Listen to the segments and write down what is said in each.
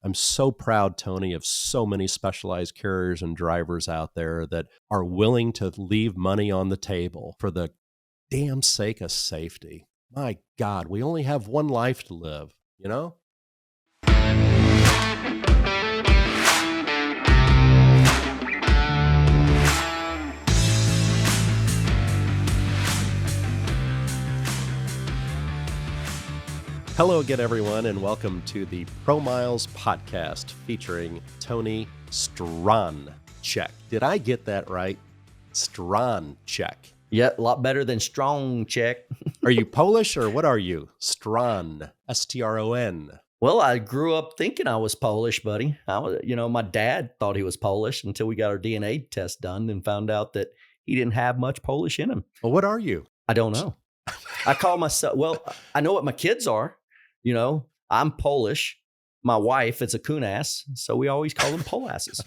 I'm so proud, Tony, of so many specialized carriers and drivers out there that are willing to leave money on the table for the damn sake of safety. My God, we only have one life to live, you know? Hello again, everyone, and welcome to the ProMiles podcast featuring Tony Stroncheck. Did I get that right? Stroncheck. Yeah, a lot better than Stroncheck. Are you Polish or what are you? Stron, S-T-R-O-N. Well, I grew up thinking I was Polish, buddy. My dad thought he was Polish until we got our DNA test done and found out that he didn't have much Polish in him. Well, what are you? I don't know. I call myself, I know what my kids are. I'm Polish. My wife is a kunass, so we always call them Polasses.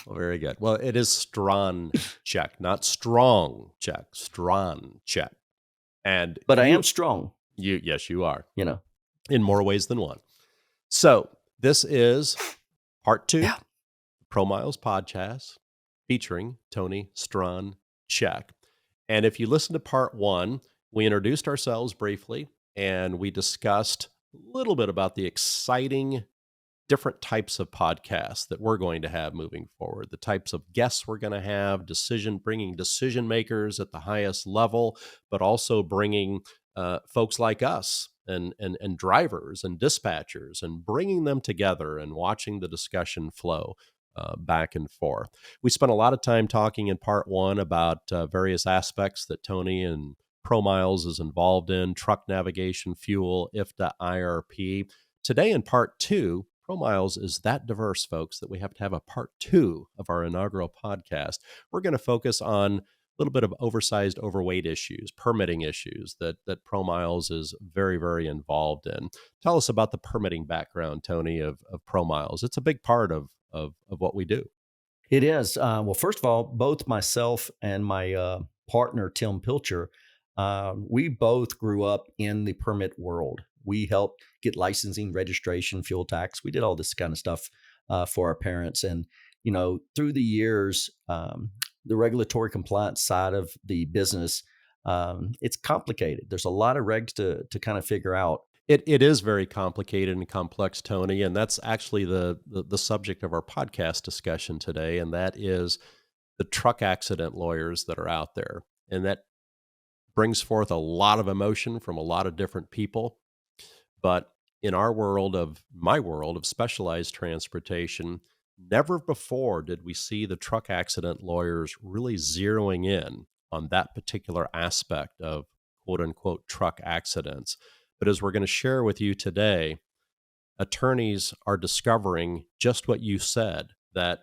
Well, very good. Well, it is Stroncheck, not strong check, Stroncheck. But I am strong. Yes, you are. In more ways than one. So this is part 2, ProMiles podcast, featuring Tony Stroncheck. And if you listen to part 1, we introduced ourselves briefly, and we discussed a little bit about the exciting different types of podcasts that we're going to have moving forward, the types of guests we're going to have, bringing decision makers at the highest level, but also bringing folks like us and drivers and dispatchers and bringing them together and watching the discussion flow back and forth. We spent a lot of time talking in part 1 about various aspects that Tony and ProMiles is involved in: truck navigation, fuel, IFTA, IRP. Today in part 2, ProMiles is that diverse, folks, that we have to have a part 2 of our inaugural podcast. We're going to focus on a little bit of oversized, overweight issues, permitting issues that ProMiles is very, very involved in. Tell us about the permitting background, Tony, of ProMiles. It's a big part of what we do. It is. Well, first of all, both myself and my partner, Tim Pilcher, we both grew up in the permit world. We helped get licensing, registration, fuel tax. We did all this kind of stuff for our parents. And, through the years, the regulatory compliance side of the business, it's complicated. There's a lot of regs to kind of figure out. It is very complicated and complex, Tony, and that's actually the subject of our podcast discussion today, and that is the truck accident lawyers that are out there. And that brings forth a lot of emotion from a lot of different people. But in my world of specialized transportation, never before did we see the truck accident lawyers really zeroing in on that particular aspect of quote unquote truck accidents. But as we're going to share with you today, attorneys are discovering just what you said, that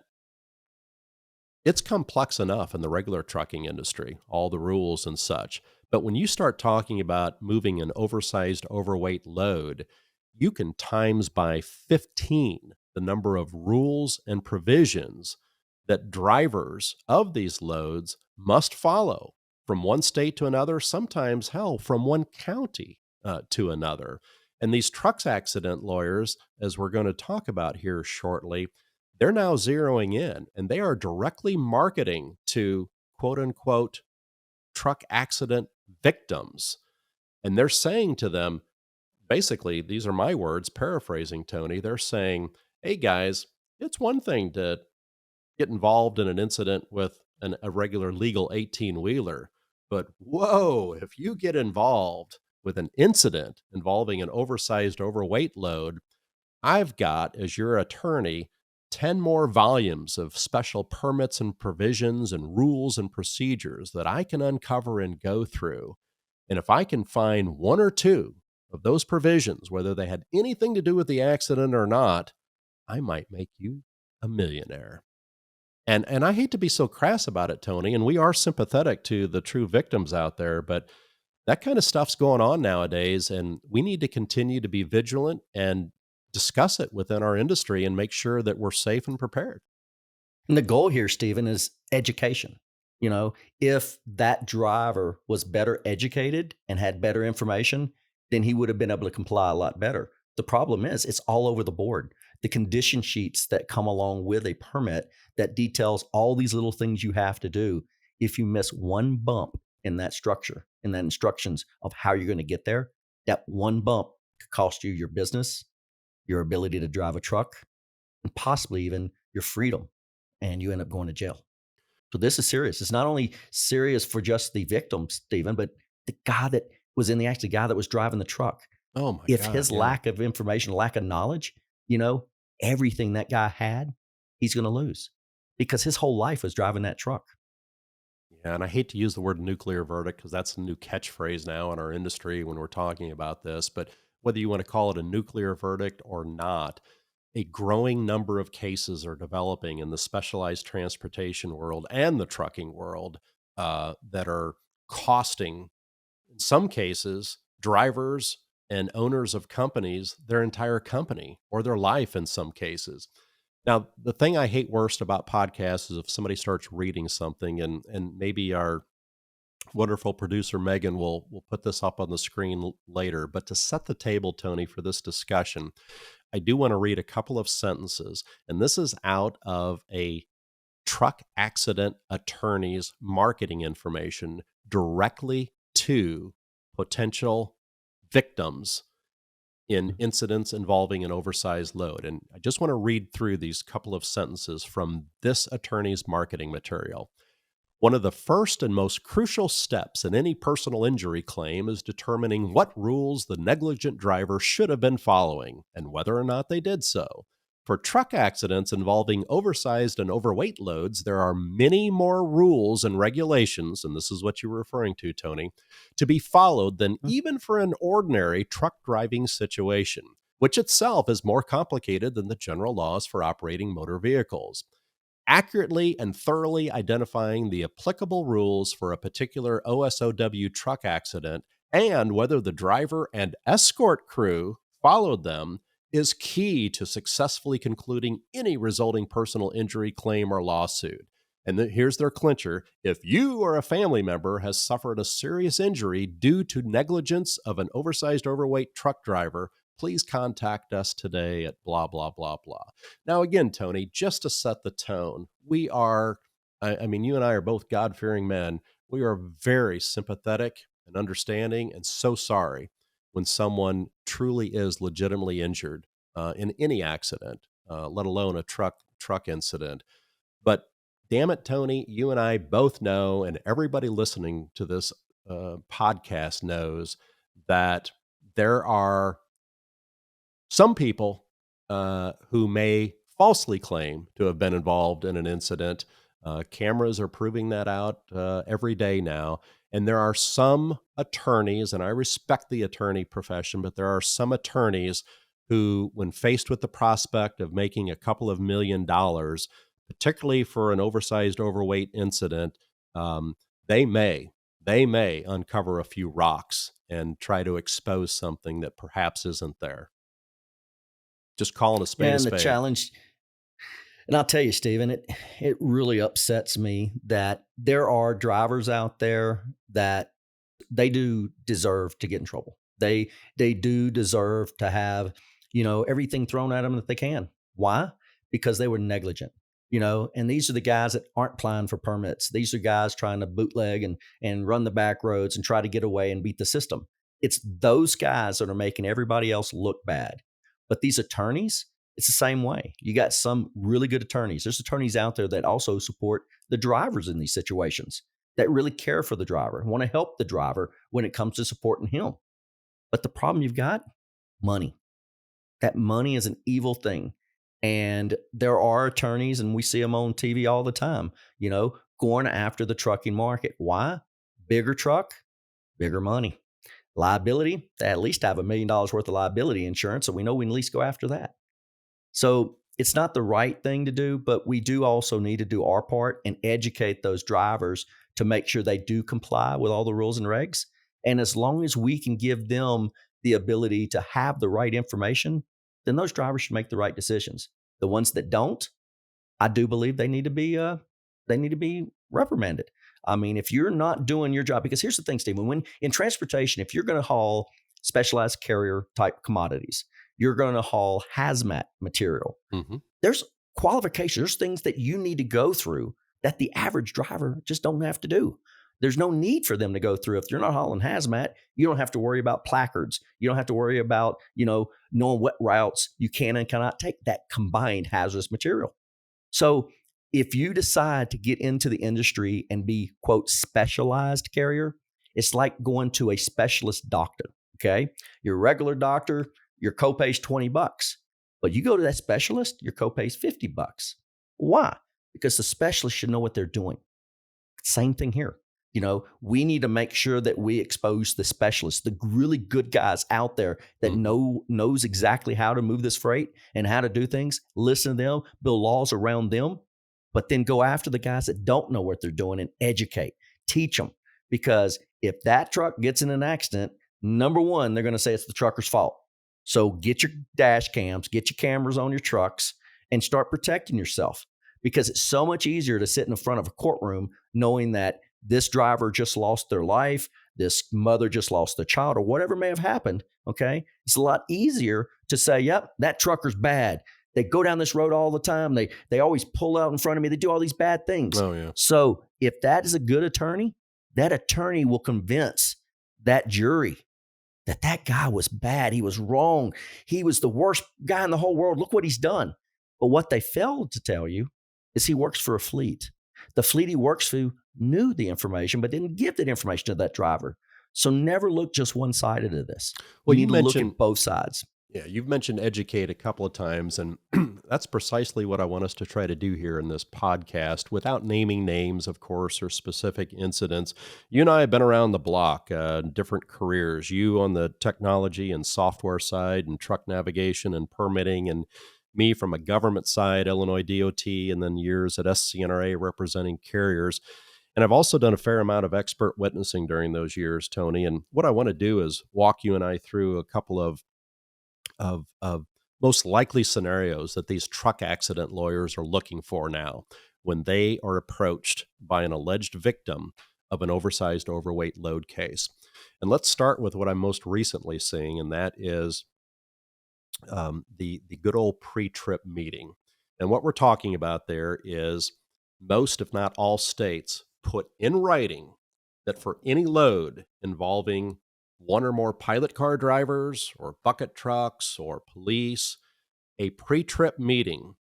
it's complex enough in the regular trucking industry, all the rules and such. But when you start talking about moving an oversized, overweight load, you can times by 15 the number of rules and provisions that drivers of these loads must follow from one state to another, sometimes, from one county to another. And these trucks accident lawyers, as we're going to talk about here shortly, they're now zeroing in, and they are directly marketing to quote unquote truck accident victims. And they're saying to them, basically, these are my words, paraphrasing Tony, they're saying, hey guys, it's one thing to get involved in an incident with a regular legal 18-wheeler, but whoa, if you get involved with an incident involving an oversized, overweight load, I've got, as your attorney, 10 more volumes of special permits and provisions and rules and procedures that I can uncover and go through. And if I can find 1 or 2 of those provisions, whether they had anything to do with the accident or not, I might make you a millionaire. And I hate to be so crass about it, Tony, and we are sympathetic to the true victims out there, but that kind of stuff's going on nowadays, and we need to continue to be vigilant and discuss it within our industry and make sure that we're safe and prepared. And the goal here, Stephen, is education. If that driver was better educated and had better information, then he would have been able to comply a lot better. The problem is it's all over the board. The condition sheets that come along with a permit that details all these little things you have to do. If you miss one bump in that structure, in that instructions of how you're going to get there, that one bump could cost you your business, your ability to drive a truck, and possibly even your freedom. And you end up going to jail. So this is serious. It's not only serious for just the victim, Stephen, but the guy that was in the accident, the guy that was driving the truck. Oh my If god, his yeah. lack of information, lack of knowledge, you know, everything that guy had, he's going to lose because his whole life was driving that truck. Yeah, and I hate to use the word nuclear verdict because that's a new catchphrase now in our industry when we're talking about this. But whether you want to call it a nuclear verdict or not, a growing number of cases are developing in the specialized transportation world and the trucking world that are costing, in some cases, drivers and owners of companies their entire company or their life in some cases. Now, the thing I hate worst about podcasts is if somebody starts reading something, and maybe our wonderful producer Megan will put this up on the screen later, but to set the table, Tony, for this discussion, I do want to read a couple of sentences, and this is out of a truck accident attorney's marketing information directly to potential victims in incidents involving an oversized load. And I just want to read through these couple of sentences from this attorney's marketing material. One of the first and most crucial steps in any personal injury claim is determining what rules the negligent driver should have been following and whether or not they did so. For truck accidents involving oversized and overweight loads, there are many more rules and regulations, and this is what you were referring to, Tony, to be followed than even for an ordinary truck driving situation, which itself is more complicated than the general laws for operating motor vehicles. Accurately and thoroughly identifying the applicable rules for a particular OSOW truck accident and whether the driver and escort crew followed them is key to successfully concluding any resulting personal injury claim or lawsuit. And here's their clincher. If you or a family member has suffered a serious injury due to negligence of an oversized overweight truck driver, please contact us today at blah, blah, blah, blah. Now, again, Tony, just to set the tone, I mean, you and I are both God fearing men. We are very sympathetic and understanding and so sorry when someone truly is legitimately injured in any accident, let alone a truck incident. But damn it, Tony, you and I both know, and everybody listening to this podcast knows that there are some people who may falsely claim to have been involved in an incident. Cameras are proving that out every day now. And there are some attorneys, and I respect the attorney profession, but there are some attorneys who, when faced with the prospect of making a couple of $1 million, particularly for an oversized, overweight incident, um, they may they may uncover a few rocks and try to expose something that perhaps isn't there. Just calling a spade a And the spade. challenge, and I'll tell you, Stephen, it really upsets me that there are drivers out there that they do deserve to get in trouble. They do deserve to have, everything thrown at them that they can. Why? Because they were negligent. And these are the guys that aren't applying for permits. These are guys trying to bootleg and run the back roads and try to get away and beat the system. It's those guys that are making everybody else look bad. But these attorneys, it's the same way. You got some really good attorneys. There's attorneys out there that also support the drivers in these situations, that really care for the driver, want to help the driver when it comes to supporting him. But the problem you've got, money. That money is an evil thing. And there are attorneys, and we see them on TV all the time, going after the trucking market. Why? Bigger truck, bigger money. Liability, they at least have $1 million worth of liability insurance, so we know we can at least go after that. So it's not the right thing to do, but we do also need to do our part and educate those drivers to make sure they do comply with all the rules and regs. And as long as we can give them the ability to have the right information, then those drivers should make the right decisions. The ones that don't, I do believe they need to be reprimanded. I mean, if you're not doing your job, because here's the thing, Stephen, when in transportation, if you're going to haul specialized carrier type commodities, you're going to haul hazmat material. Mhm. There's qualifications, there's things that you need to go through that the average driver just don't have to do. There's no need for them to go through. If you're not hauling hazmat, you don't have to worry about placards. You don't have to worry about, knowing what routes you can and cannot take that combined hazardous material. So if you decide to get into the industry and be, quote, specialized carrier, it's like going to a specialist doctor. Okay. Your regular doctor, your copay is $20. But you go to that specialist, your copay is $50. Why? Because the specialist should know what they're doing. Same thing here. We need to make sure that we expose the specialists, the really good guys out there that Mhm. knows exactly how to move this freight and how to do things. Listen to them, build laws around them, but then go after the guys that don't know what they're doing and educate, teach them. Because if that truck gets in an accident, number one, they're going to say it's the trucker's fault. So get your dash cams, get your cameras on your trucks, and start protecting yourself. Because it's so much easier to sit in the front of a courtroom knowing that this driver just lost their life, this mother just lost their child, or whatever may have happened. Okay. It's a lot easier to say, yep, that trucker's bad. They go down this road all the time. They always pull out in front of me. They do all these bad things. Oh, yeah. So if that is a good attorney, that attorney will convince that jury that guy was bad. He was wrong. He was the worst guy in the whole world. Look what he's done. But what they failed to tell you is he works for a fleet. The fleet he works for knew the information, but didn't give that information to that driver. So never look just one-sided of this. Well, You you need to look mentioned at both sides. Yeah, you've mentioned educate a couple of times, and that's precisely what I want us to try to do here in this podcast without naming names, of course, or specific incidents. You and I have been around the block, different careers. You on the technology and software side and truck navigation and permitting, and me from a government side, Illinois DOT, and then years at SCNRA representing carriers. And I've also done a fair amount of expert witnessing during those years, Tony. And what I want to do is walk you and I through a couple of most likely scenarios that these truck accident lawyers are looking for now when they are approached by an alleged victim of an oversized overweight load case. And let's start with what I'm most recently seeing, and that is the good old pre-trip meeting. And what we're talking about there is most, if not all, states put in writing that for any load involving one or more pilot car drivers or bucket trucks or police, a pre-trip meeting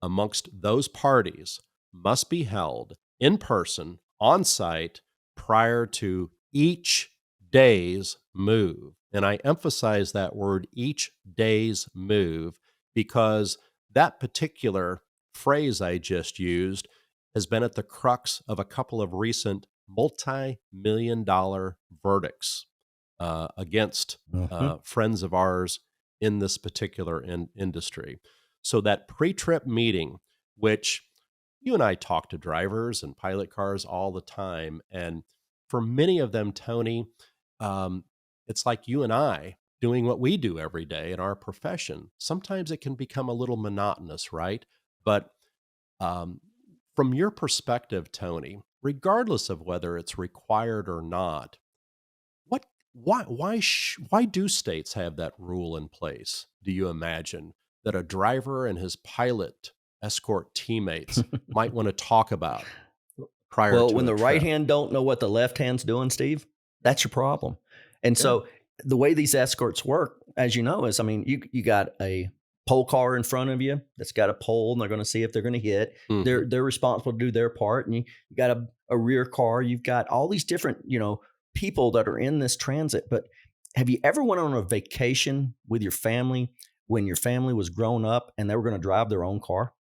amongst those parties must be held in person on site prior to each day's move. And I emphasize that word, each day's move, because that particular phrase I just used has been at the crux of a couple of recent multi-million dollar verdicts against Mhm. friends of ours in this particular industry. So that pre-trip meeting, which you and I talk to drivers and pilot cars all the time, and for many of them, Tony, um, it's like you and I doing what we do every day in our profession. Sometimes it can become a little monotonous, right? But um, from your perspective, Tony, regardless of whether it's required or not, what why do states have that rule in place? Do you imagine that a driver and his pilot escort teammates might want to talk about prior Well, to when a the right trip? hand don't know what the left hand's doing, Steve, that's your problem. And Yeah. so the way these escorts work, as you know, is you got a pole car in front of you that's got a pole, and they're going to see if they're going to hit. Mhm. They're responsible to do their part, and you got a rear car. You've got all these different people that are in this transit. But have you ever went on a vacation with your family when your family was grown up and they were going to drive their own car?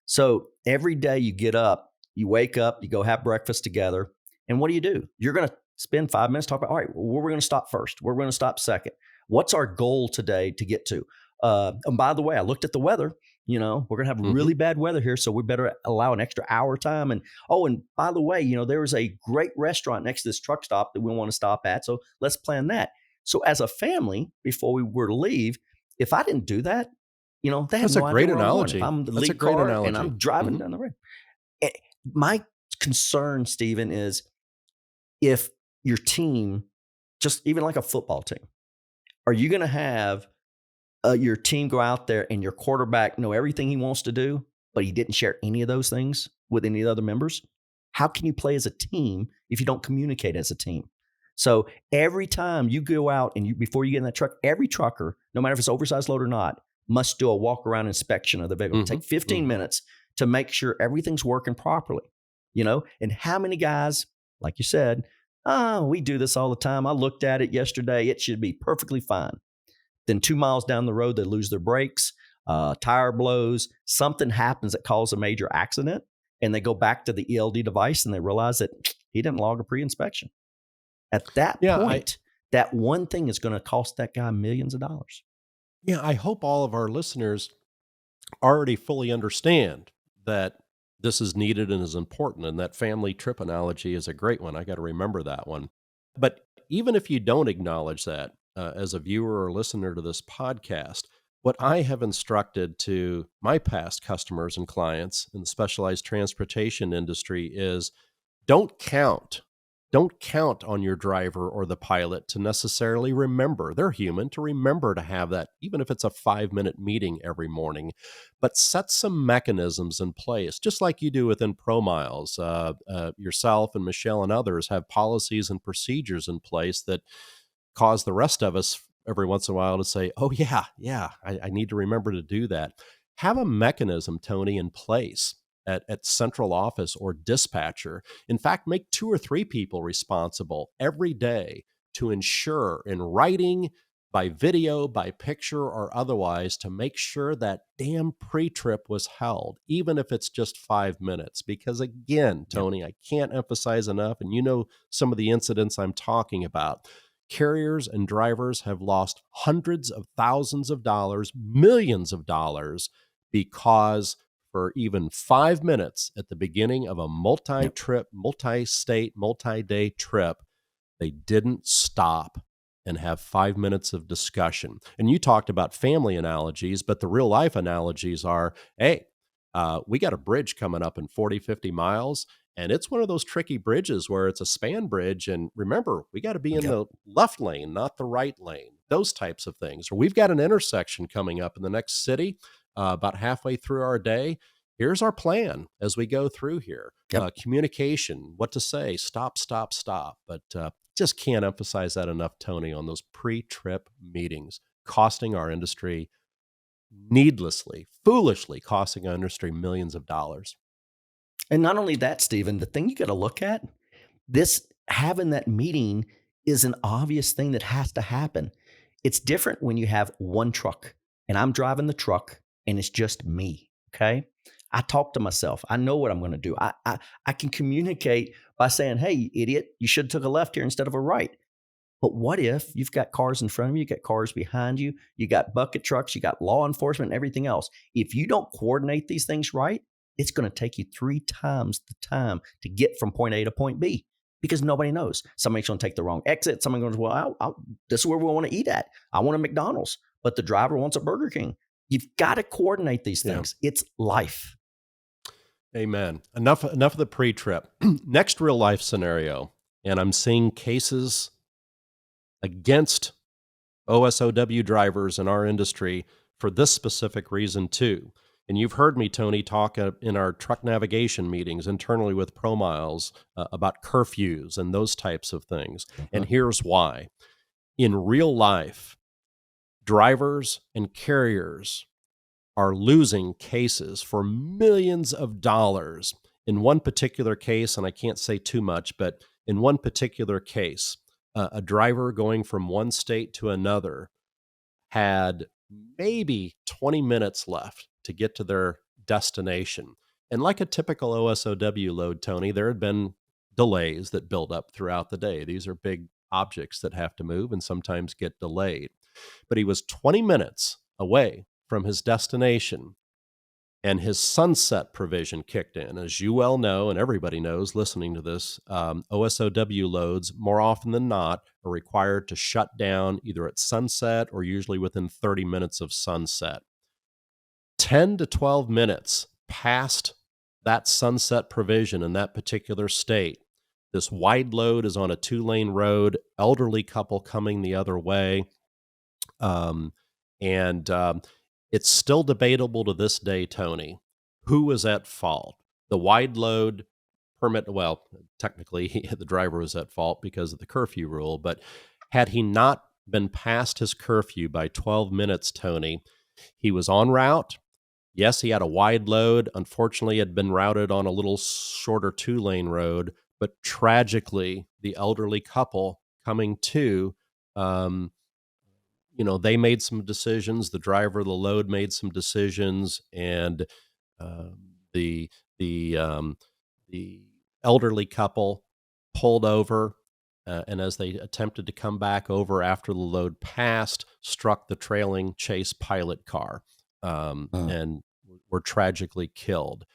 So every day you get up, you wake up, you go have breakfast together. And what do? You're going to spend 5 minutes talking about, all right, where we're going to stop first, where we're going to stop second. What's our goal today to get to? And by the way, I looked at the weather. We're going to have Mhm. really bad weather here, so we better allow an extra hour time. And oh, and by the way, there is a great restaurant next to this truck stop that we want to stop at, so let's plan that. So as a family, before we were to leave, if I didn't do that, they have That's a no idea great where I'm going. If analogy. I'm the That's a lead great car and analogy. I'm driving Mhm. down the road, eh, my concern, Stephen, is if your team, just even like a football team, are you going to have your team go out there and your quarterback know everything he wants to do, but he didn't share any of those things with any of the other members, how can you play as a team if you don't communicate as a team? So every time you go out and before you get in that truck, every trucker, no matter if it's oversized load or not, must do a walk around inspection of the vehicle. Mhm, Take 15 mhm. minutes to make sure everything's working properly. And how many guys, like you said, we do this all the time. I looked at it yesterday. It should be perfectly fine. Then 2 miles down the road, they lose their brakes, tire blows, something happens that causes a major accident, and they go back to the ELD device and they realize that he didn't log a pre-inspection. At that Yeah, I point, that one thing is going to cost that guy millions of dollars. yeah, I hope all of our listeners already fully understand that this is needed and is important, and that family trip analogy is a great one. I gotta remember that one. But even if you don't acknowledge that, as a viewer or listener to this podcast, what I have instructed to my past customers and clients in the specialized transportation industry is don't count. Don't count on your driver or the pilot to necessarily remember. They're human to remember to have that, even if it's a 5-minute meeting every morning. But set some mechanisms in place, just like you do within ProMiles. Yourself and Michelle and others have policies and procedures in place that cause the rest of us every once in a while to say, oh, yeah, yeah, I need to remember to do that. Have a mechanism, Tony, in place at central office or dispatcher. In fact, make 2 or 3 people responsible every day to ensure in writing, by video, by picture, or otherwise, to make sure that damn pre trip was held, even if it's just 5 minutes. Because again, Yep. Tony, I can't emphasize enough, and you know some of the incidents I'm talking about. Carriers and drivers have lost hundreds of thousands of dollars, millions of dollars, because for even 5 minutes at the beginning of a multi Yep. trip, multi state, multi day trip, they didn't stop and have 5 minutes of discussion. And you talked about family analogies, but the real life analogies are hey, we got a bridge coming up in 40, 50 miles. And it's one of those tricky bridges where it's a span bridge. And remember, we got to be in Yep. the left lane, not the right lane, those types of things. Or we've got an intersection coming up in the next city about halfway through our day. Here's our plan as we go through here. Yep. Communication, what to say, stop, stop, stop. But just can't emphasize that enough, Tony, on those pre trip meetings, costing our industry needlessly, foolishly costing our industry millions of dollars. And not only that, Stephen, the thing you got to look at, this having that meeting is an obvious thing that has to happen. It's different when you have one truck and I'm driving the truck and it's just me. Okay. I talk to myself. I know what I'm going to do. I can communicate by saying, hey, idiot, you should have took a left here instead of a right. But what if you've got cars in front of you, you got cars behind you, you got bucket trucks, you got law enforcement and everything else. If you don't coordinate these things right, it's going to take you 3 times the time to get from point A to point B because nobody knows. Somebody's going to take the wrong exit. Somebody goes, well, this is where we want to eat at. I want a McDonald's, but the driver wants a Burger King. You've got to coordinate these Yeah. things. It's life. Amen. Enough of the pre-trip. Next real life scenario, and I'm seeing cases against OSOW drivers in our industry for this specific reason too. And you've heard me, Tony, talk in our truck navigation meetings internally with ProMiles about curfews and those types of things. And Mhm. here's why. In real life, drivers and carriers are losing cases for millions of dollars. In one particular case, and I can't say too much, but in one particular case, a driver going from one state to another had maybe 20 minutes left to get to their destination. And like a typical OSOW load, Tony, there had been delays that build up throughout the day. These are big objects that have to move and sometimes get delayed. But he was 20 minutes away from his destination and his sunset provision kicked in. As you well know, and everybody knows listening to this, OSOW loads, more often than not, are required to shut down either at sunset or usually within 30 minutes of sunset. 10 to 12 minutes past that sunset provision in that particular state, this wide load is on a 2-lane road, elderly couple coming the other way. Um, And it's still debatable to this day, Tony, who was at fault. The wide load permit, well, technically, the driver was at fault because of the curfew rule, but had he not been past his curfew by 12 minutes, Tony, he was en route. Yes, he had a wide load. Unfortunately, had been routed on a little shorter 2-lane road, but tragically, the elderly couple coming to, um, they made some decisions. The driver of the load made some decisions, and um, the the um, the elderly couple pulled over, and as they attempted to come back over after the load passed, struck the trailing Chase pilot car, Mm. and were tragically killed.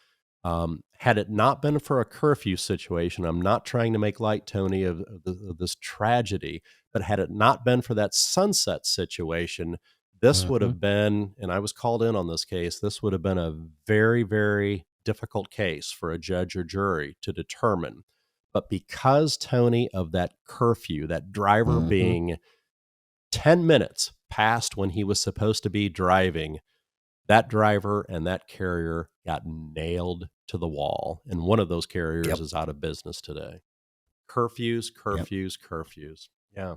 Had it not been for a curfew situation, I'm not trying to make light, Tony, of this tragedy, but had it not been for that sunset situation, this would Mhm. have been, and I was called in on this case, this would have been a very, very difficult case for a judge or jury to determine. But because, Tony, of that curfew, that driver Mhm. being 10 minutes past when he was supposed to be driving, that driver and that carrier got nailed to the wall, and one of those carriers Yep. is out of business today. Curfews, Yep. curfews, curfews. Yeah.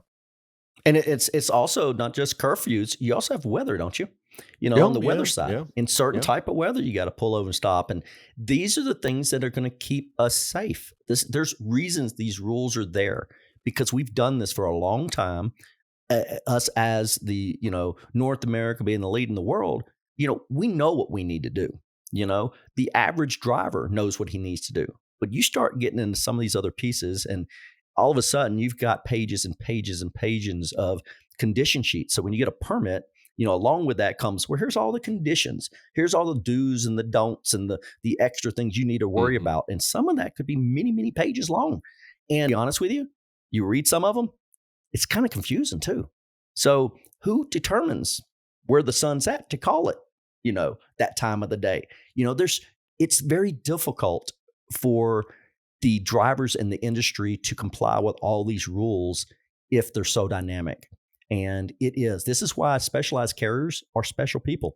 And it's also not just curfews. You also have weather, don't you? On Yeah, the weather yeah, side, yeah, in certain yeah. type of weather, you got to pull over and stop. And these are the things that are going to keep us safe. There's reasons these rules are there because we've done this for a long time. Us as the North America being the lead in the world, we know what we need to do. The average driver knows what he needs to do, but you start getting into some of these other pieces, and all of a sudden you've got pages and pages and pages of condition sheets. So when you get a permit, along with that comes, well, here's all the conditions, here's all the do's and the don'ts and the extra things you need to worry Mhm. about, and some of that could be many, many pages long. And to be honest with you, you read some of them, it's kind of confusing too. So who determines where the sun's at to call it, that time of the day? There's it's very difficult for the drivers in the industry to comply with all these rules if they're so dynamic. And this is why specialized carriers are special people.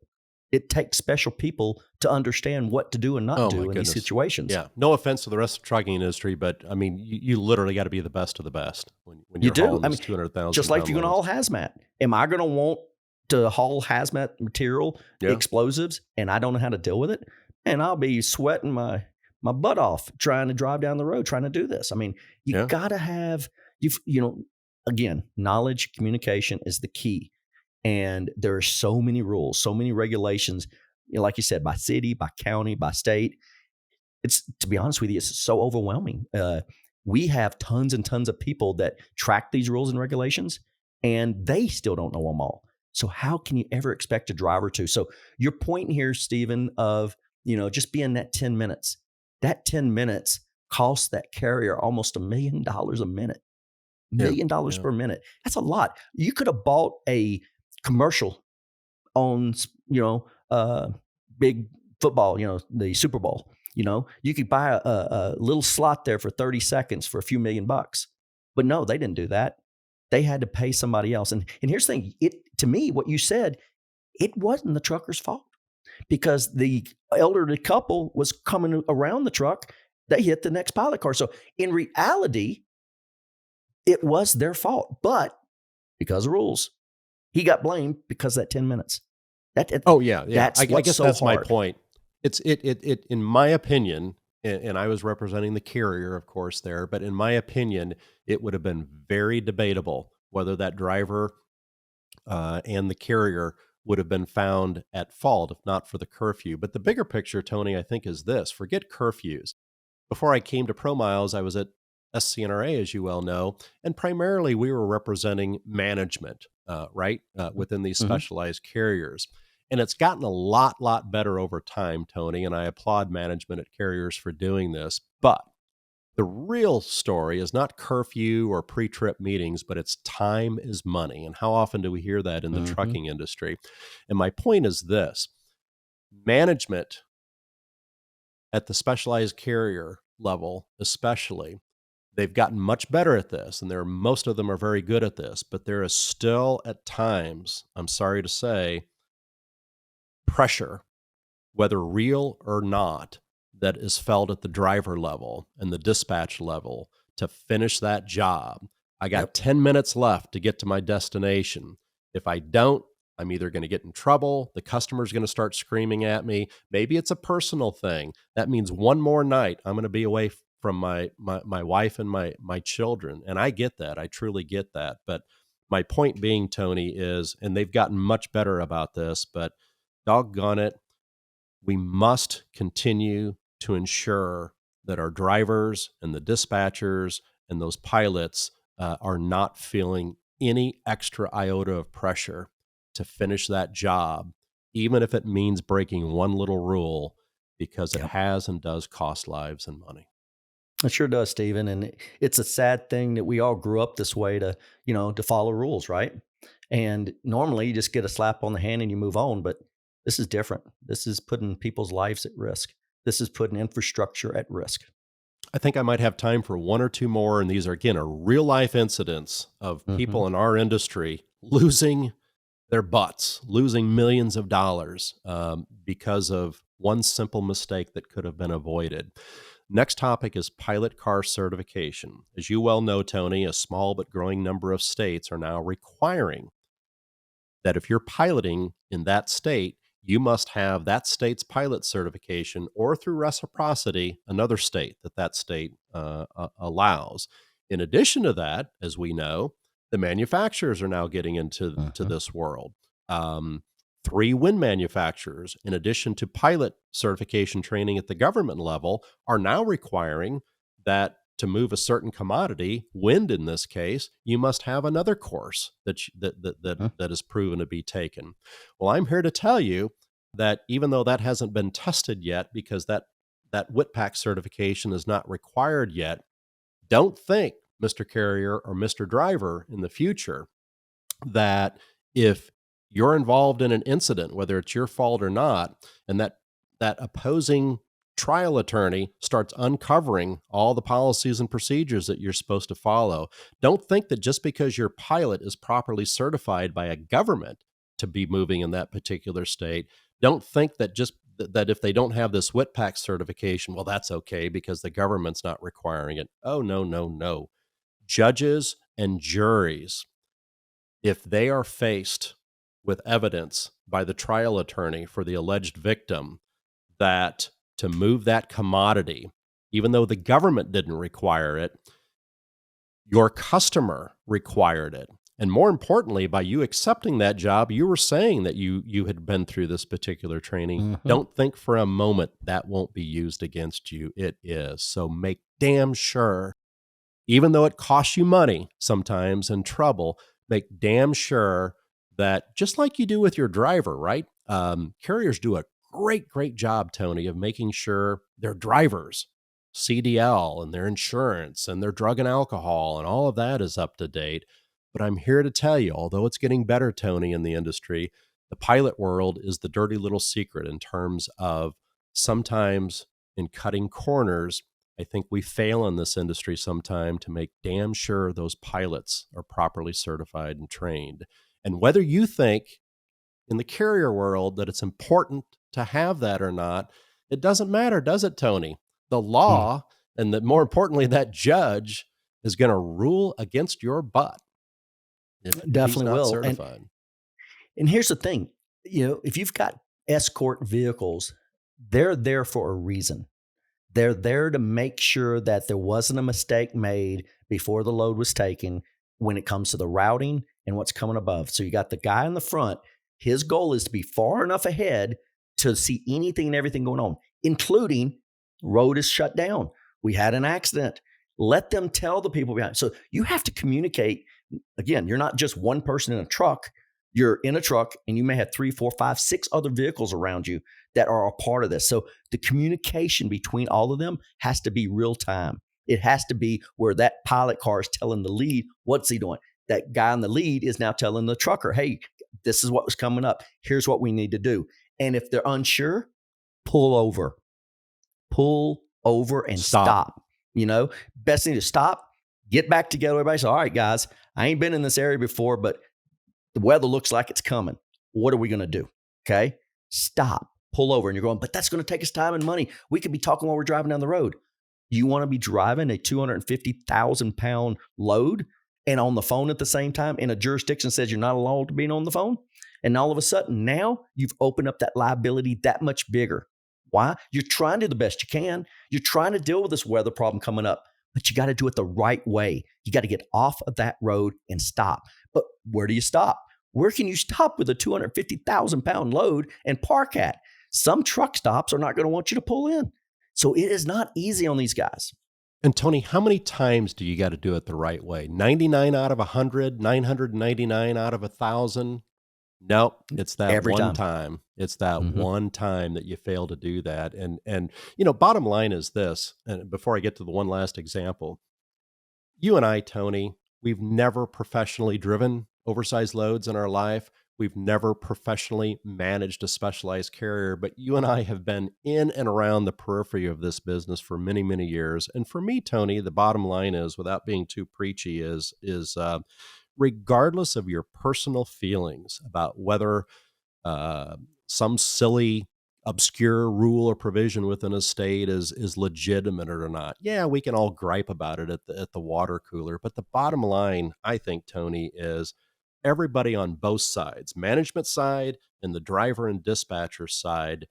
It takes special people to understand what to do and not Oh my do in these goodness. situations. Yeah. No offense to the rest of the trucking industry, but I mean, you literally got to be the best of the best when You you're do. hauling I these mean, 200,000 just like if pound you're going to haul loads. hazmat. Am I going to want to haul hazmat material, Yeah. explosives, and I don't know how to deal with it? And I'll be sweating my butt off trying to drive down the road trying to do this. I mean, you Yeah. got to have again, knowledge, communication is the key. And there are so many rules, so many regulations, like you said, by city, by county, by state. It's, to be honest with you, it's so overwhelming. We have tons and tons of people that track these rules and regulations, and they still don't know them all. So how can you ever expect a driver to? So your point here, Stephen, of just being that 10 minutes, that 10 minutes costs that carrier almost $1 million a minute. Yeah. $1 million Yeah. per minute. That's a lot. You could have bought a commercial on big football, the Super Bowl. You could buy a little slot there for 30 seconds for a few $1 million. But no, they didn't do that. They had to pay somebody else. And here's the thing, to me, what you said, it wasn't the trucker's fault because the elderly couple was coming around the truck. They hit the next pilot car. So in reality, it was their fault. But because of rules, he got blamed because of that 10 minutes. Oh yeah, yeah. That's I what's guess so that's my hard. point. It in my opinion, and I was representing the carrier, of course, there, but in my opinion, it would have been very debatable whether that driver and the carrier would have been found at fault if not for the curfew. But the bigger picture, Tony, I think is this: forget curfews. Before I came to ProMiles, I was at SCNRA, as you well know, and primarily we were representing management, right, within these Mhm. specialized carriers. And it's gotten a lot better over time, Tony, and I applaud management at carriers for doing this. But the real story is not curfew or pre trip meetings, but it's time is money. And how often do we hear that in the Mhm. trucking industry? And my point is this: management at the specialized carrier level, especially, They've gotten much better at this, and most of them are very good at this, but there is still at times, I'm sorry to say, pressure, whether real or not, that is felt at the driver level and the dispatch level to finish that job. I got Yep. 10 minutes left to get to my destination. If I don't, I'm either going to get in trouble, the customer's going to start screaming at me. Maybe it's a personal thing. That means one more night I'm going to be away from my wife and my children. And I get that. I truly get that. But my point being, Tony, is, and they've gotten much better about this, but doggone it, we must continue to ensure that our drivers and the dispatchers and those pilots are not feeling any extra iota of pressure to finish that job, even if it means breaking one little rule, because it Yep. has and does cost lives and money. It sure does, Stephen. And it's a sad thing that we all grew up this way to follow rules, right? And normally you just get a slap on the hand and you move on. But this is different. This is putting people's lives at risk. This is putting infrastructure at risk. I think I might have time for one or two more, and these are, again, are real life incidents of Hmm. people in our industry losing their butts, losing millions of dollars because of one simple mistake that could have been avoided. Next topic is pilot car certification. As you well know, Tony, a small but growing number of states are now requiring that if you're piloting in that state, you must have that state's pilot certification, or through reciprocity, another state that state allows. In addition to that, as we know, the manufacturers are now getting into Hmm. this world. Um, Three wind manufacturers, in addition to pilot certification training at the government level, are now requiring that to move a certain commodity, wind in this case, you must have another course that is proven to be taken. Well, I'm here to tell you that even though that hasn't been tested yet, because that WITPAC certification is not required yet, don't think, Mr. Carrier or Mr. Driver, in the future that if you're involved in an incident, whether it's your fault or not, and that opposing trial attorney starts uncovering all the policies and procedures that you're supposed to follow, don't think that just because your pilot is properly certified by a government to be moving in that particular state, don't think that just that if they don't have this WITPAC certification, well, that's okay because the government's not requiring it. Oh, no, no, no. Judges and juries, if they are faced with evidence by the trial attorney for the alleged victim that to move that commodity, even though the government didn't require it, your customer required it. And more importantly, by you accepting that job, you were saying that you had been through this particular training. Hmm. Don't think for a moment that won't be used against you. It is. So make damn sure, even though it costs you money sometimes and trouble, make damn sure that just like you do with your driver, right? Carriers do a great job, Tony, of making sure their drivers, CDL and their insurance and their drug and alcohol and all of that is up to date. But I'm here to tell you, although it's getting better, Tony, in the industry, the pilot world is the dirty little secret in terms of sometimes in cutting corners. I think we fail in this industry sometime to make damn sure those pilots are properly certified and trained. And whether you think in the carrier world that it's important to have that or not, it doesn't matter, does it, Tony? The Mm. law, and that more importantly, that judge is going to rule against your butt if he's Definitely not will. And certified. and here's the thing, if you've got escort vehicles, they're there for a reason. They're there to make sure that there wasn't a mistake made before the load was taken when it comes to the routing and what's coming above. So you got the guy in the front. His goal is to be far enough ahead to see anything and everything going on, including road is shut down. We had an accident. Let them tell the people behind. So you have to communicate. Again, you're not just one person in a truck. You're in a truck and you may have 3, 4, 5, 6 other vehicles around you that are a part of this. So the communication between all of them has to be real time. It has to be where that pilot car is telling the lead, what's he doing? That guy in the lead is now telling the trucker, hey, this is what was coming up. Here's what we need to do. And if they're unsure, pull over, pull over and Stop. stop. Best thing to stop, get back together. Everybody say, all right, guys, I ain't been in this area before, but the weather looks like it's coming. What are we going to do? Okay. Stop, pull over. And you're going, but that's going to take us time and money. We could be talking while we're driving down the road. You want to be driving a 250,000-pound load and on the phone at the same time in a jurisdiction that says you're not allowed to be on the phone? And all of a sudden, now you've opened up that liability that much bigger. Why? You're trying to do the best you can. You're trying to deal with this weather problem coming up, but you got to do it the right way. You got to get off of that road and stop. But where do you stop? Where can you stop with a 250,000-pound load and park at? Some truck stops are not going to want you to pull in. So it is not easy on these guys. And Tony, how many times do you got to do it the right way? 99 out of 100, 999 out of 1,000? Nope, it's that Every one time. time. It's that Mhm. one time that you fail to do that. And bottom line is this, and before I get to the one last example, you and I, Tony, we've never professionally driven oversized loads in our life. We've never professionally managed a specialized carrier, but you and I have been in and around the periphery of this business for many, many years. And for me, Tony, the bottom line is, without being too preachy, is regardless of your personal feelings about whether uh, some silly obscure rule or provision within a state is legitimate or not. Yeah, we can all gripe about it at the water cooler, but the bottom line, I think, Tony, is everybody on both sides, management side and the driver and dispatcher side,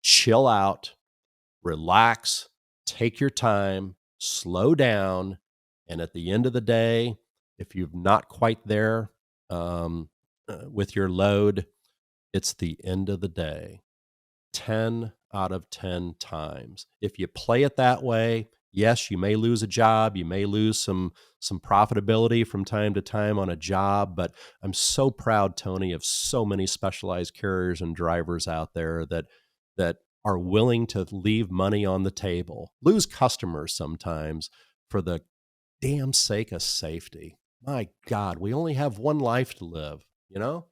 chill out, relax, take your time, slow down, and at the end of the day, if you're not quite there with your load, it's the end of the day. 10 out of 10 times. If you play it that way, yes, you may lose a job, you may lose some profitability from time to time on a job, but I'm so proud, Tony, of so many specialized carriers and drivers out there that are willing to leave money on the table, lose customers sometimes for the damn sake of safety. My God, we only have one life to live, you know?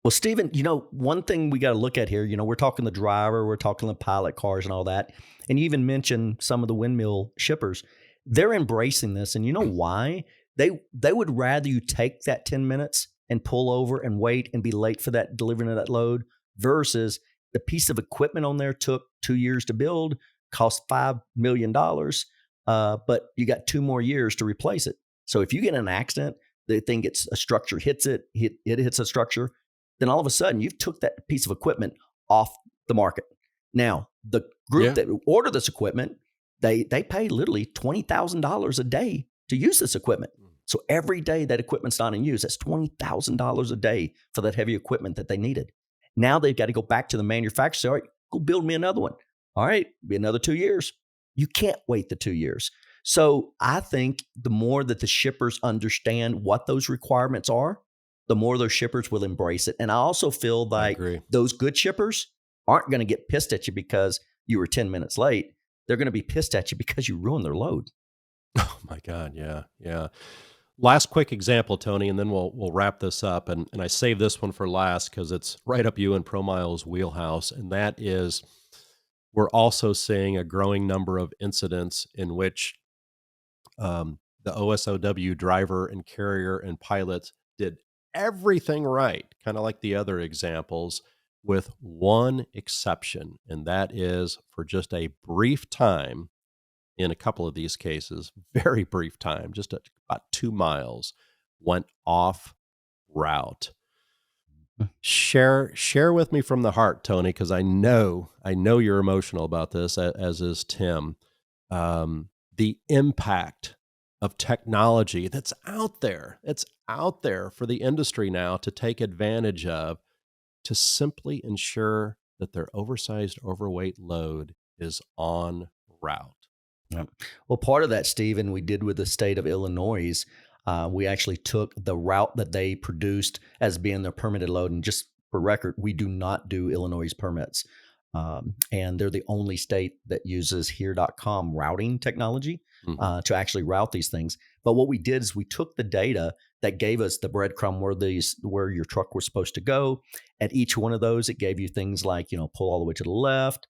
Well, Stephen, one thing we got to look at here, we're talking the driver, we're talking the pilot cars and all that. And you even mentioned some of the windmill shippers. They're embracing this. And you know why? They would rather you take that 10 minutes and pull over and wait and be late for that delivering of that load versus the piece of equipment on there took 2 years to build, cost $5 million, but you got 2 more years to replace it. So if you get in an accident, the thing gets a structure, it hits a structure, then all of a sudden you've took that piece of equipment off the market. Now, the group Yeah. that order this equipment, they pay literally $20,000 a day to use this equipment. So every day that equipment's not in use, that's $20,000 a day for that heavy equipment that they needed. Now they've got to go back to the manufacturer, say, all right, go build me another one. All right, be another 2 years. You can't wait the 2 years. So I think the more that the shippers understand what those requirements are, the more those shippers will embrace it. And I also feel I like agree. those good shippers aren't going to get pissed at you because you were 10 minutes late. They're going to be pissed at you because you ruined their load. Oh my God, yeah, yeah. Last quick example, Tony, and then we'll wrap this up. And I saved this one for last because it's right up you and ProMiles' wheelhouse, and that is we're also seeing a growing number of incidents in which the OSOW driver and carrier and pilots did everything right, kind of like the other examples, with one exception, and that is for just a brief time in a couple of these cases, very brief time, just about 2 miles, went off route. Share with me from the heart, Tony, because I know you're emotional about this, as is Tim. The impact of technology that's out there, for the industry now to take advantage of, to simply ensure that their oversized, overweight load is on route. Yep. Well, part of that, Stephen, we did with the state of Illinois. We actually took the route that they produced as being their permitted load. And just for record, we do not do Illinois permits. And they're the only state that uses here.com routing technology Mhm. to actually route these things. But what we did is we took the data that gave us the breadcrumb where your truck was supposed to go. At each one of those, it gave you things like, pull all the way to the left,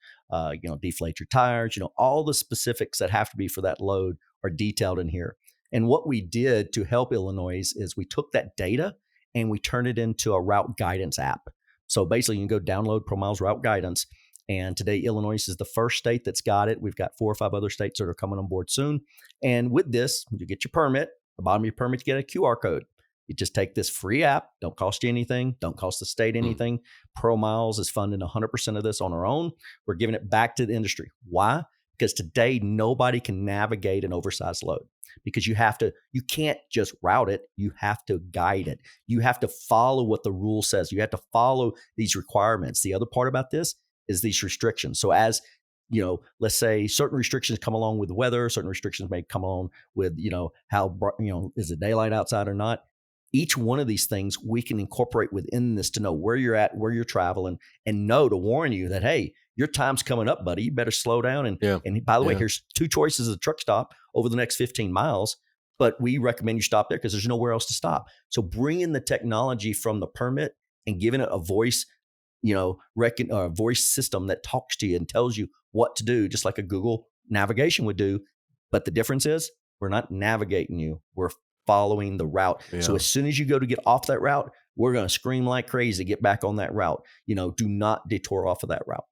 deflate your tires, all the specifics that have to be for that load are detailed in here. And what we did to help Illinois is we took that data and we turned it into a route guidance app. So basically, you can go download ProMiles route guidance. And today, Illinois is the first state that's got it. We've got 4 or 5 other states that are coming on board soon. And with this, you get your permit. At the bottom of your permit, you get a QR code. You just take this free app, don't cost you anything, don't cost the state anything. ProMiles is funding 100% of this on our own. We're giving it back to the industry. Why? Because today nobody can navigate an oversized load because you can't just route it, you have to guide it. You have to follow what the rule says. You have to follow these requirements. The other part about this is these restrictions. So as let's say certain restrictions come along with the weather, certain restrictions may come along with, how, is it daylight outside or not? Each one of these things we can incorporate within this to know where you're at, where you're traveling, and know to warn you that, hey, your time's coming up, buddy. You better slow down. And by the way, here's 2 choices of truck stop over the next 15 miles, but we recommend you stop there because there's nowhere else to stop. So bringing the technology from the permit and giving it a voice, voice system that talks to you and tells you what to do, just like a Google navigation would do. But the difference is we're not navigating you. We're following the route. Yeah. So as soon as you go to get off that route, we're going to scream like crazy, get back on that route. Do not detour off of that route.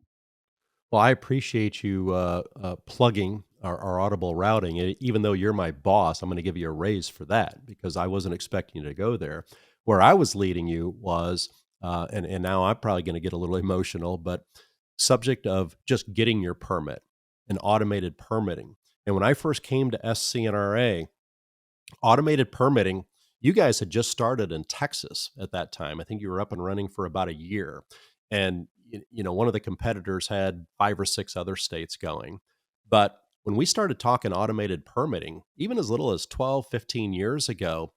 Well, I appreciate you plugging our audible routing. Even though you're my boss, I'm going to give you a raise for that because I wasn't expecting you to go there. Where I was leading you was, and now I'm probably going to get a little emotional, but subject of just getting your permit and automated permitting. And when I first came to SCNRA, automated permitting, you guys had just started in Texas at that time. I think you were up and running for about a year. And, one of the competitors had 5 or 6 other states going. But when we started talking automated permitting, even as little as 12, 15 years ago,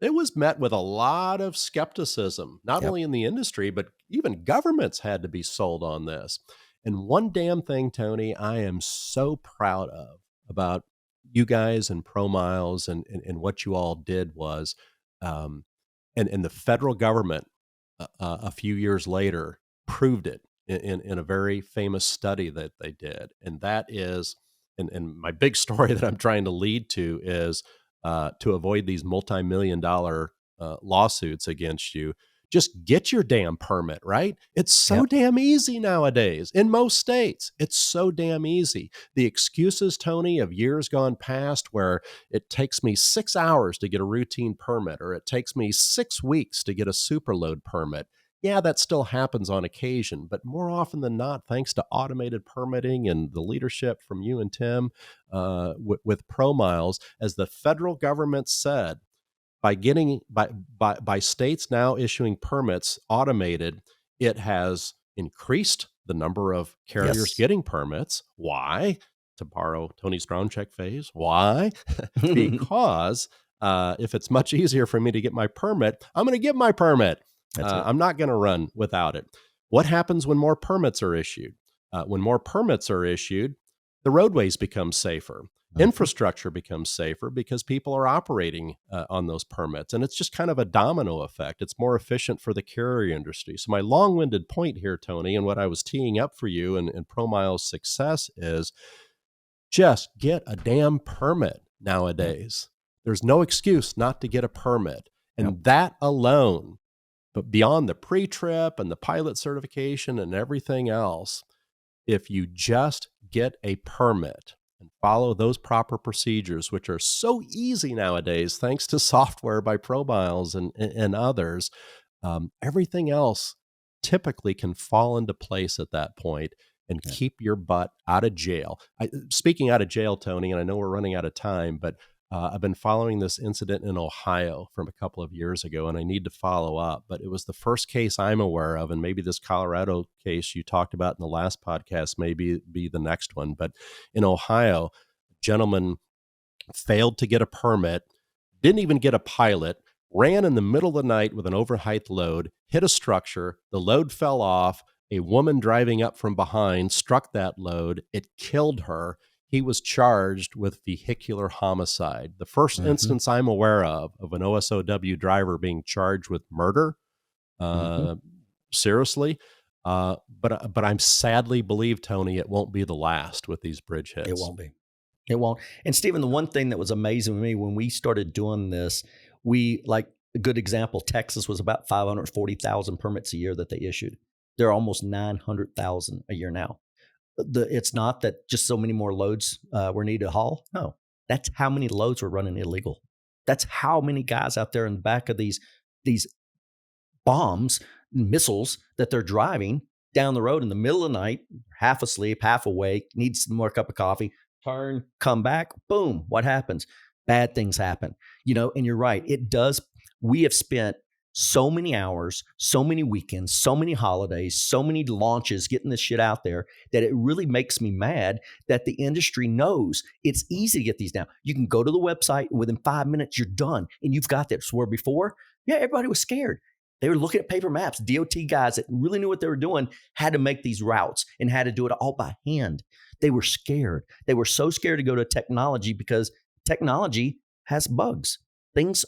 it was met with a lot of skepticism, not Yep. only in the industry, but even governments had to be sold on this. And one damn thing, Tony, I am so proud of about you guys and ProMiles and what you all did was, um, and the federal government a few years later proved it in a very famous study that they did. And that is, and my big story that I'm trying to lead to is to avoid these multi-million-dollar lawsuits against you. Just get your damn permit, right? It's so Yep. damn easy nowadays in most states. It's so damn easy. The excuses, Tony, of years gone past where it takes me 6 hours to get a routine permit or it takes me 6 weeks to get a superload permit. Yeah, that still happens on occasion, but more often than not, thanks to automated permitting and the leadership from you and Tim with ProMiles, as the federal government said, by states now issuing permits automated, it has increased the number of carriers Yes. getting permits. Why? To borrow Tony Stroncheck phase. Why? Because if it's much easier for me to get my permit, I'm going to get my permit. That's it. I'm not going to run without it. What happens when more permits are issued? When more permits are issued, the roadways become safer. Mhm. Infrastructure becomes safer because people are operating on those permits. And it's just kind of a domino effect. It's more efficient for the carrier industry. So, my long winded point here, Tony, and what I was teeing up for you and ProMiles' success is just get a damn permit Yep. nowadays. There's no excuse not to get a permit. Yep. And that alone, but beyond the pre trip and the pilot certification and everything else, if you just get a permit and follow those proper procedures, which are so easy nowadays, thanks to software by ProMiles and others, everything else typically can fall into place at that point and Yep. keep your butt out of jail. Speaking out of jail, Tony, and I know we're running out of time, but I've been following this incident in Ohio from a couple of years ago, and I need to follow up. But it was the first case I'm aware of, and maybe this Colorado case you talked about in the last podcast may be the next one. But in Ohio, a gentleman failed to get a permit, didn't even get a pilot, ran in the middle of the night with an overheight load, hit a structure, the load fell off. A woman driving up from behind struck that load. It killed her. He was charged with vehicular homicide. The first Mhm. instance I'm aware of an OSOW driver being charged with murder, Mhm. uh, seriously. But I'm sadly believe, Tony, it won't be the last with these bridge It hits. won't be. It won't. And Stephen, the one thing that was amazing to me when we started doing this, we like a good example, Texas was about 540,000 permits a year that they issued. They're almost 900,000 a year now. It's not that just so many more loads were needed to haul. No, that's how many loads were running illegal. That's how many guys out there in the back of these bombs, missiles that they're driving down the road in the middle of the night, half asleep, half awake, needs some more cup of coffee, turn, come back, boom, what happens? Bad things happen, and you're right. It does. We have spent so many hours, so many weekends, so many holidays, so many launches getting this shit out there that it really makes me mad that the industry knows it's easy to get these down. You can go to the website and within 5 minutes you're done and you've got this. Where before, yeah, everybody was scared. They were looking at paper maps. DOT guys that really knew what they were doing had to make these routes and had to do it all by hand. They were scared. They were so scared to go to technology because technology has bugs. Things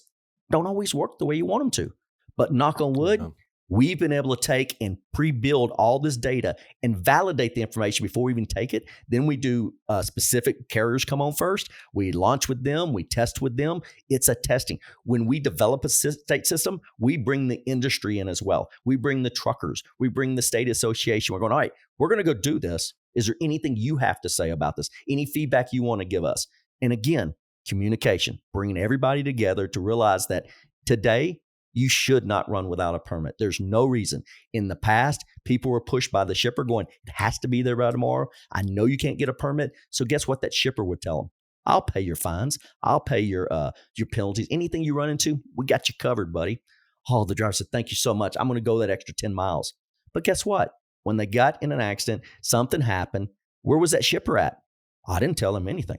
don't always work the way you want them to. But knock on wood, Yeah. we've been able to take and pre-build all this data and validate the information before we even take it. Then we do specific carriers come on first. We launch with them. We test with them. It's a testing. When we develop a state system, we bring the industry in as well. We bring the truckers. We bring the state association. We're going, all right, we're going to go do this. Is there anything you have to say about this? Any feedback you want to give us? And again, communication, bringing everybody together to realize that today, you should not run without a permit. There's no reason. In the past, people were pushed by the shipper going, it has to be there by tomorrow. I know you can't get a permit. So guess what that shipper would tell them? I'll pay your fines. I'll pay your penalties. Anything you run into, we got you covered, buddy. Oh, the driver said, thank you so much. I'm going to go that extra 10 miles. But guess what? When they got in an accident, something happened. Where was that shipper at? I didn't tell him anything.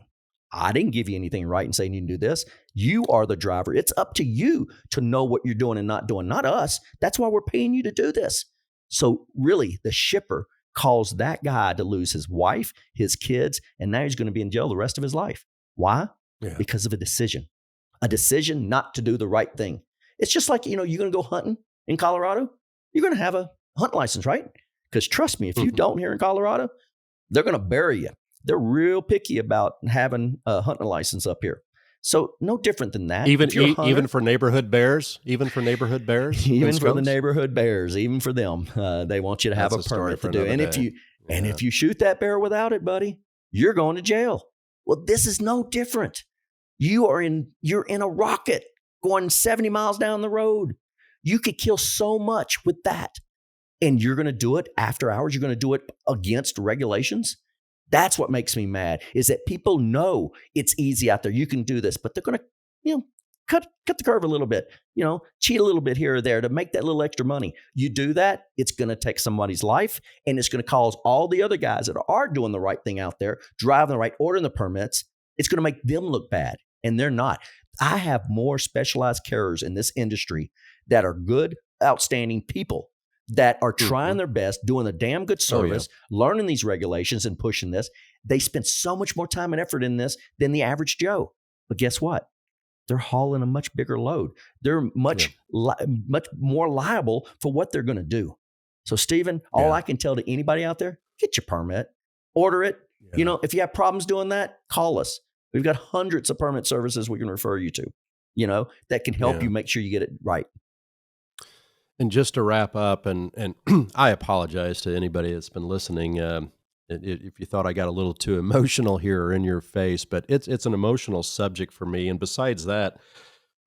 I didn't give you anything right and say you need to do this. You are the driver. It's up to you to know what you're doing and not doing, not us. That's why we're paying you to do this. So really, the shipper caused that guy to lose his wife, his kids, and now he's going to be in jail the rest of his life. Why? Yeah. Because of a decision not to do the right thing. It's just like, you're going to go hunting in Colorado. You're going to have a hunt license, right? Because trust me, if you don't here in Colorado, they're going to bury you. They're real picky about having a hunting license up here. So no different than that. Even for neighborhood bears, even for the neighborhood bears, even for them, they want you to have a permit to do. And if you shoot that bear without it, buddy, you're going to jail. Well, this is no different. You're in a rocket going 70 miles down the road. You could kill so much with that. And you're going to do it after hours. You're going to do it against regulations. That's what makes me mad, is that people know it's easy out there. You can do this, but they're going to, cut the curve a little bit, cheat a little bit here or there to make that little extra money. You do that, it's going to take somebody's life, and it's going to cause all the other guys that are doing the right thing out there, driving the right, ordering the permits, it's going to make them look bad, and they're not. I have more specialized carriers in this industry that are good, outstanding people that are trying their best, doing a damn good service, learning these regulations and pushing this. They spend so much more time and effort in this than the average Joe. But guess what? They're hauling a much bigger load. They're much more liable for what they're going to do. So, Stephen, all I can tell to anybody out there, get your permit, order it. Yeah. If you have problems doing that, call us. We've got hundreds of permit services we can refer you to, that can help you make sure you get it right. And just to wrap up, and I apologize to anybody that's been listening. If you thought I got a little too emotional here or in your face, but it's an emotional subject for me. And besides that,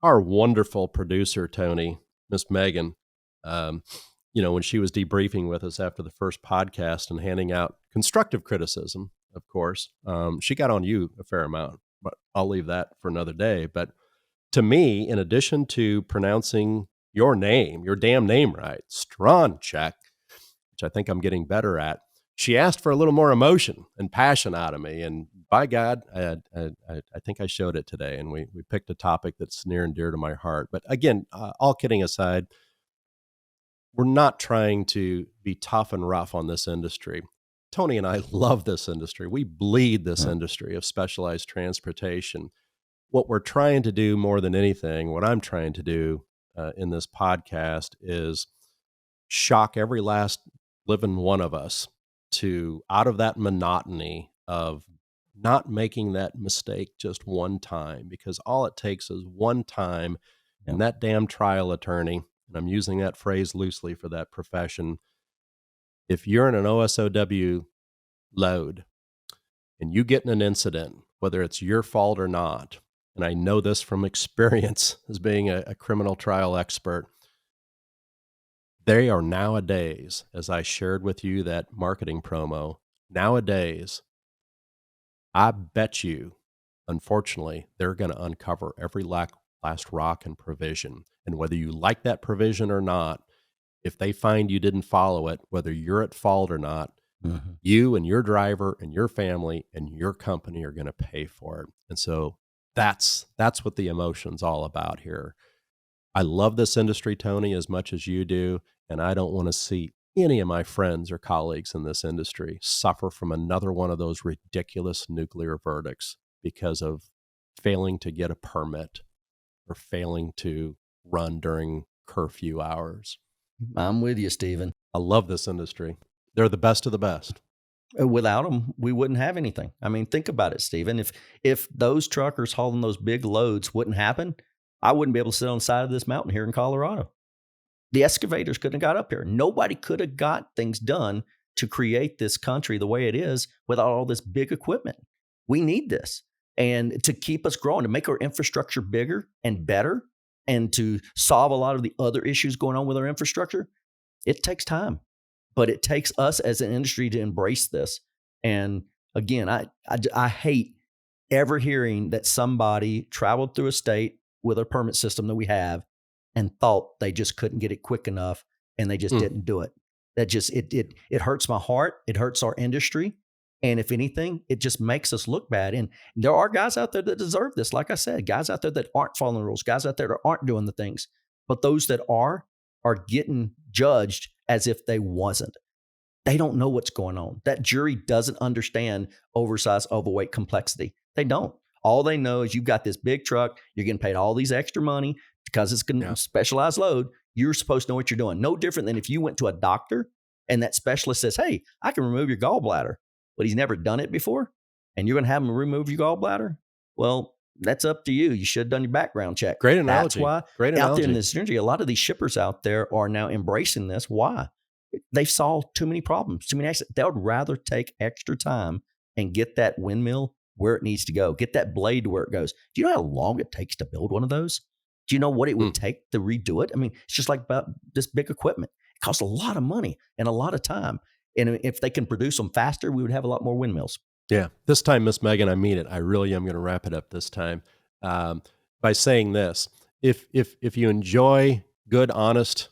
our wonderful producer, Tony, Miss Megan, when she was debriefing with us after the first podcast and handing out constructive criticism, of course, she got on you a fair amount, but I'll leave that for another day. But to me, in addition to pronouncing your damn name right, Stroncheck, which I think I'm getting better at, she asked for a little more emotion and passion out of me. And by God, I think I showed it today. And we picked a topic that's near and dear to my heart. But again, all kidding aside, we're not trying to be tough and rough on this industry. Tony and I love this industry. We bleed this industry of specialized transportation. What we're trying to do more than anything, what I'm trying to do in this podcast, is shock every last living one of us to out of that monotony of not making that mistake just one time, because all it takes is one time, Yeah. and that damn trial attorney, and I'm using that phrase loosely for that profession, if you're in an OSOW load and you get in an incident, whether it's your fault or not, and I know this from experience as being a criminal trial expert, they are nowadays, as I shared with you that marketing promo, nowadays, I bet you, unfortunately, they're going to uncover every last rock and provision. And whether you like that provision or not, if they find you didn't follow it, whether you're at fault or not, Mhm. you and your driver and your family and your company are going to pay for it. And so that's what the emotion's all about here. I love this industry, Tony, as much as you do, and I don't want to see any of my friends or colleagues in this industry suffer from another one of those ridiculous nuclear verdicts because of failing to get a permit or failing to run during curfew hours. I'm with you, Stephen. I love this industry. They're the best of the best. Without them, we wouldn't have anything. I mean, think about it, Stephen. If those truckers hauling those big loads wouldn't happen, I wouldn't be able to sit on the side of this mountain here in Colorado. The excavators couldn't have got up here. Nobody could have got things done to create this country the way it is without all this big equipment. We need this. And to keep us growing, to make our infrastructure bigger and better, and to solve a lot of the other issues going on with our infrastructure, it takes time. But it takes us as an industry to embrace this. And again, I hate ever hearing that somebody traveled through a state with a permit system that we have and thought they just couldn't get it quick enough and they just Mm, didn't do it. That just it hurts my heart. It hurts our industry. And if anything, it just makes us look bad. And there are guys out there that deserve this. Like I said, guys out there that aren't following the rules, guys out there that aren't doing the things. But those that are getting judged as if they wasn't. They don't know what's going on. That jury doesn't understand oversized, overweight complexity. They don't. All they know is you've got this big truck. You're getting paid all these extra money because it's yeah. a specialized load. You're supposed to know what you're doing. No different than if you went to a doctor and that specialist says, hey, I can remove your gallbladder, but he's never done it before. And you're going to have him remove your gallbladder? Well, that's up to you. You should have done your background check. Great That's analogy. why Great out there in analogy. this industry, a lot of these shippers out there are now embracing this. Why? They've solved too many problems, too many accidents. They would rather take extra time and get that windmill where it needs to go, get that blade to where it goes. Do you know how long it takes to build one of those? Do you know what it would Mm, take to redo it? I mean, it's just like about this big equipment. It costs a lot of money and a lot of time. And if they can produce them faster, we would have a lot more windmills. yeah. This time, Miss Megan, I mean it. I really am going to wrap it up this time um, by saying this: if you enjoy good, honest,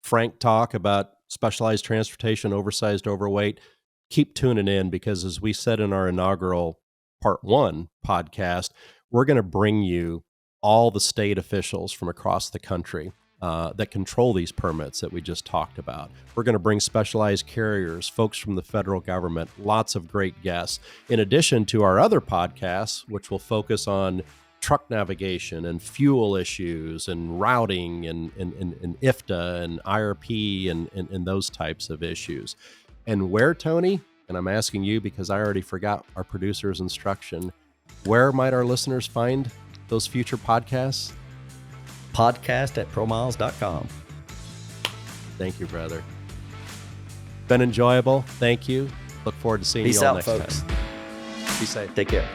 frank talk about specialized transportation, oversized, overweight, keep tuning in, because as we said in our inaugural Part 1 podcast, we're going to bring you all the state officials from across the country that control these permits that we just talked about. We're going to bring specialized carriers, folks from the federal government, lots of great guests, in addition to our other podcasts, which will focus on truck navigation and fuel issues and routing and IFTA and IRP and those types of issues. And where, Tony, and I'm asking you because I already forgot our producer's instruction, where might our listeners find those future podcasts? Podcast at ProMiles.com. Thank you, brother. Been enjoyable. Thank you. Look forward to seeing Peace you all out, next folks. time. Be safe. Take care.